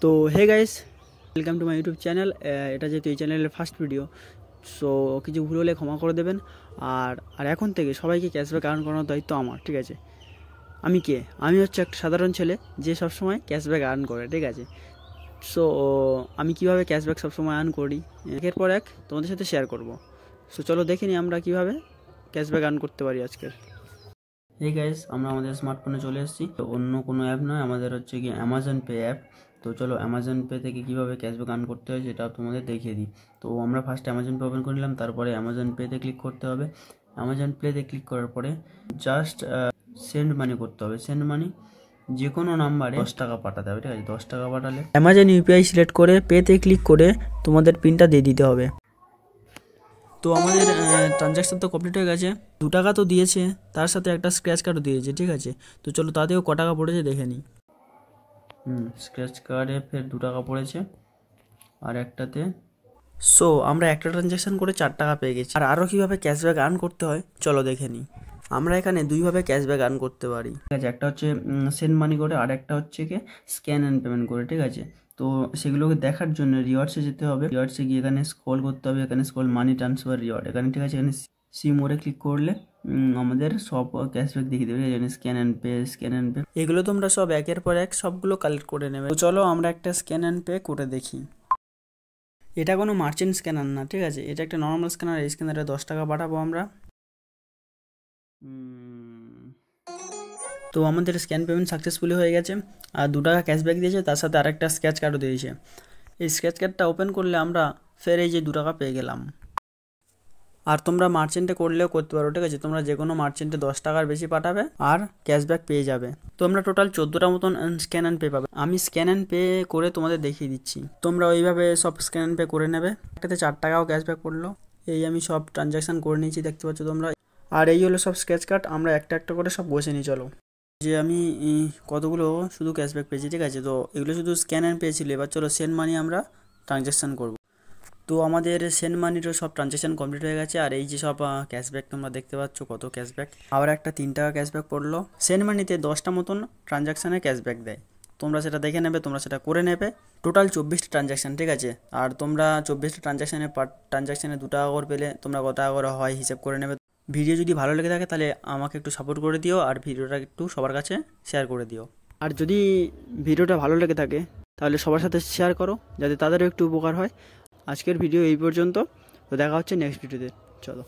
তো hey guys, welcome to my YouTube channel. এটা যেহেতু এই চ্যানেলের ফার্স্ট ভিডিও, সো কিছু ভুল হলে ক্ষমা করে দেবেন। আর আর এখন থেকে সবাইকে ক্যাশব্যাক আর্ন করানোর দায়িত্ব আমার, ঠিক আছে? আমি হচ্ছে একটা সাধারণ ছেলে যে সবসময় ক্যাশব্যাক আর্ন করে, ঠিক আছে? সো আমি কীভাবে ক্যাশব্যাক সবসময় আর্ন করি একের পর এক তোমাদের সাথে শেয়ার করব। সো চলো দেখে নিই আমরা কীভাবে ক্যাশব্যাক আর্ন করতে পারি আজকের। এই গাইস, আমরা আমাদের স্মার্টফোনে চলে এসেছি। তো অন্য কোনো অ্যাপ নয়, আমাদের হচ্ছে কি অ্যামাজন পে অ্যাপ। তো চলো অ্যামাজন পে থেকে কীভাবে ক্যাশব্যাক আর্ন করতে হয় সেটা তোমাদের দেখিয়ে দিই। তো আমরা ফার্স্ট অ্যামাজন পে ওপেন করে নিলাম, তারপরে অ্যামাজন পেতে ক্লিক করতে হবে। অ্যামাজন পেতে ক্লিক করার পরে জাস্ট সেন্ড মানি করতে হবে। সেন্ড মানি যে কোনো নাম্বারে 10 টাকা পাঠাতে হবে, ঠিক আছে? 10 টাকা পাঠালে অ্যামাজন ইউপিআই সিলেক্ট করে পেতে ক্লিক করে তোমাদের পিনটা দিয়ে দিতে হবে। তো আমাদের ট্রানজ্যাকশান তো কমপ্লিট হয়ে গেছে। 2 টাকা তো দিয়েছে, তার সাথে একটা স্ক্র্যাচ কার্ডও দিয়েছে, ঠিক আছে? তো চলো তাতেও ক টাকা পড়েছে দেখে নিই। স্ক্র্যাচ কার্ডে ফের 2 টাকা পড়েছে আর একটাতে। সো আমরা একটা ট্রানজ্যাকশান করে 4 টাকা পেয়ে গেছি। আর আরও কীভাবে ক্যাশব্যাক আর্ন করতে হয় চলো দেখে নিই। আমরা এখানে দুইভাবে ক্যাশব্যাক আর্ন করতে পারি, ঠিক আছে? একটা হচ্ছে সেন্ড মানি করে, আর একটা হচ্ছে কি স্ক্যান অ্যান্ড পেমেন্ট করে, ঠিক আছে? তো সেগুলোকে দেখার জন্য রিওয়ার্ডসে যেতে হবে। রিওয়ার্ডসে গিয়ে এখানে স্ক্রল করতে হবে, এখানে স্ক্রল মানি ট্রান্সফার রিওয়ার্ড এখানে, ঠিক আছে? এখানে সি মোড়ে ক্লিক করলে আমাদের সব ক্যাশব্যাক দেখিয়ে দেবে। এখানে স্ক্যান অ্যান্ড পে এগুলো তোমরা সব একের পর এক সবগুলো কালেক্ট করে নেবে। তো চলো আমরা একটা স্ক্যান অ্যান্ড পে করে দেখি। এটা কোনো মার্চেন্ট স্ক্যানার না, ঠিক আছে? এটা একটা নর্মাল স্ক্যানার। এই স্ক্যানারে 10 টাকা পাঠাবো আমরা। তো আমাদের স্ক্যান পেমেন্ট সাকসেসফুলি হয়ে গেছে আর 2 টাকা ক্যাশব্যাক দিয়েছে, তার সাথে আরেকটা স্ক্র্যাচ কার্ডও দিয়েছে। এই স্ক্র্যাচ কার্ডটা ওপেন করলে আমরা ফের এই যে 2 টাকা পেয়ে গেলাম। আর তোমরা মার্চেন্টে করলেও করতে পারো, ঠিক আছে? তোমরা যে কোনো মার্চেন্টে 10 টাকার বেশি পাঠাবে আর ক্যাশব্যাক পেয়ে যাবে। তোমরা টোটাল 14টা মতন স্ক্যান অ্যান্ড পে পাবে। আমি স্ক্যান অ্যান্ড পে করে তোমাদের দেখিয়ে দিচ্ছি, তোমরা ওইভাবে সব স্ক্যান অ্যান্ড পে করে নেবে। একটাতে 4 টাকাও ক্যাশব্যাক পড়লো। এই আমি সব ট্রানজ্যাকশান করে নিয়েছি, দেখতে পাচ্ছ তোমরা। আর এই হলো সব স্ক্র্যাচ কার্ড। আমরা একটা একটা করে সব বসে নিই, চলো। যে আমি কতগুলো শুধু ক্যাশব্যাক পেয়েছি, ঠিক আছে? তো এগুলো শুধু স্ক্যান অ্যান্ড পেয়েছিল। এবার চলো সেন্ড মানি আমরা ট্রানজ্যাকশান করব। তো আমাদের সেন্ড মানিরও সব ট্রানজ্যাকশান কমপ্লিট হয়ে গেছে। আর এই যে সব ক্যাশব্যাক তোমরা দেখতে পাচ্ছ কত ক্যাশব্যাক। আবার একটা 3 টাকা ক্যাশব্যাক পড়লো। সেন্ড মানিতে 10টা মতন ট্রানজ্যাকশানে ক্যাশব্যাক দেয়। তোমরা সেটা দেখে নেবে, তোমরা সেটা করে নেবে। টোটাল 24টা ট্রানজ্যাকশান, ঠিক আছে? আর তোমরা 24টা ট্রানজ্যাকশানে পার ট্রানজ্যাকশানে 2 টাকা করে পেলে তোমরা কত টাকা করে হয় হিসেব করে নেবে। ভিডিও যদি ভালো লেগে থাকে তাহলে আমাকে একটু সাপোর্ট করে দিও আর ভিডিওটা একটু সবার কাছে শেয়ার করে দিও। আর যদি ভিডিওটা ভালো লেগে থাকে তাহলে সবার সাথে শেয়ার করো, যাতে তাদেরও একটু উপকার হয়। আজকের ভিডিও এই পর্যন্ত। তো দেখা হচ্ছে নেক্সট ভিডিওতে, চলো।